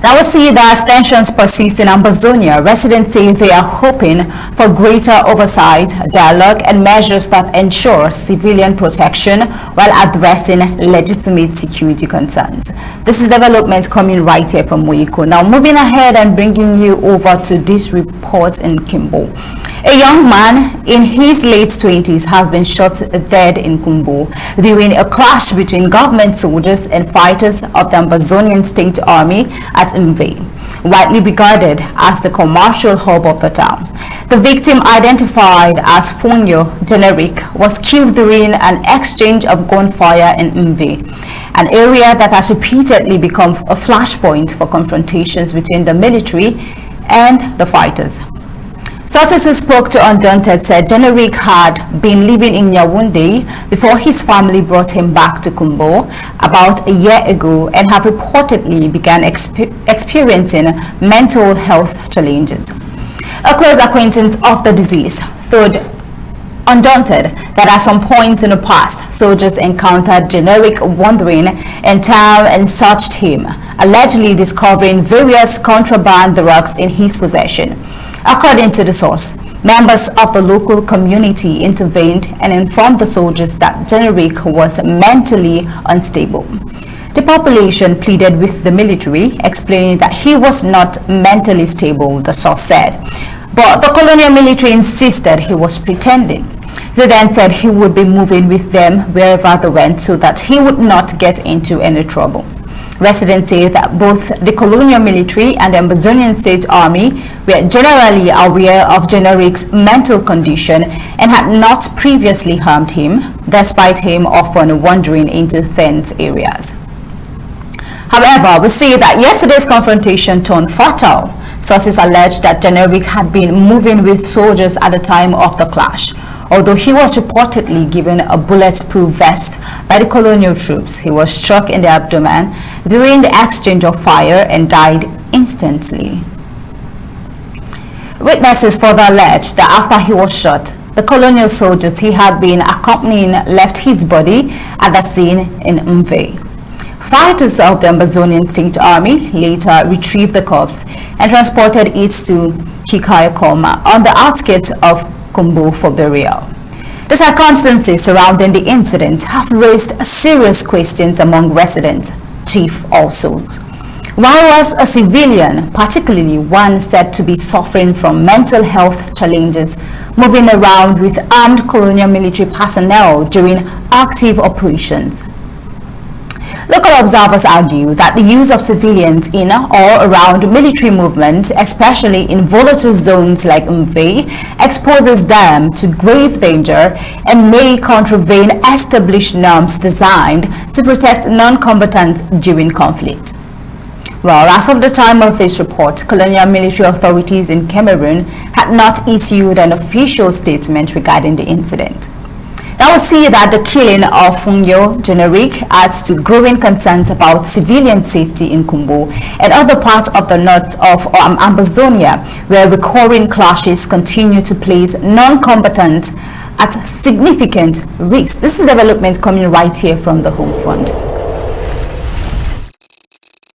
Now we see that as tensions persist in Ambazonia, residents say they are hoping for greater oversight, dialogue and measures that ensure civilian protection while addressing legitimate security concerns. This is development coming right here from Moiko. Now moving ahead and bringing you over to this report in Kumbo. A young man in his late 20s has been shot dead in Kumbo during a clash between government soldiers and fighters of the Ambazonian State Army at Mbveh, widely regarded as the commercial hub of the town. The victim, identified as Fonyo Generic, was killed during an exchange of gunfire in Mbveh, an area that has repeatedly become a flashpoint for confrontations between the military and the fighters. Sources who spoke to Undaunted said Generic had been living in Yaoundé before his family brought him back to Kumbo about a year ago and have reportedly began experiencing mental health challenges. A close acquaintance of the deceased told Undaunted that at some points in the past, soldiers encountered Generic wandering in town and searched him, allegedly discovering various contraband drugs in his possession. According to the source, members of the local community intervened and informed the soldiers that Generic was mentally unstable. The population pleaded with the military, explaining that he was not mentally stable, the source said. But the colonial military insisted he was pretending. They then said he would be moving with them wherever they went so that he would not get into any trouble. Residents say that both the colonial military and the Ambazonian State Army were generally aware of Generic's mental condition and had not previously harmed him, despite him often wandering into fenced areas. However, we see that yesterday's confrontation turned fatal. Sources allege that Generic had been moving with soldiers at the time of the clash. Although he was reportedly given a bulletproof vest by the colonial troops, he was struck in the abdomen during the exchange of fire and died instantly. Witnesses further alleged that after he was shot, the colonial soldiers he had been accompanying left his body at the scene in Mbveh. Fighters of the Ambazonian State Army later retrieved the corpse and transported it to Kikayakoma on the outskirts of Kumbo for burial. The circumstances surrounding the incident have raised serious questions among residents, chief also. Why was a civilian, particularly one said to be suffering from mental health challenges, moving around with armed colonial military personnel during active operations? Local observers argue that the use of civilians in or around military movements, especially in volatile zones like Mbveh, exposes them to grave danger and may contravene established norms designed to protect non-combatants during conflict. Well, as of the time of this report, colonial military authorities in Cameroon had not issued an official statement regarding the incident. Now we see that the killing of Fonyo Generic adds to growing concerns about civilian safety in Kumbo and other parts of the north of Ambazonia, where recurring clashes continue to place non-combatants at significant risk. This is development coming right here from the home front.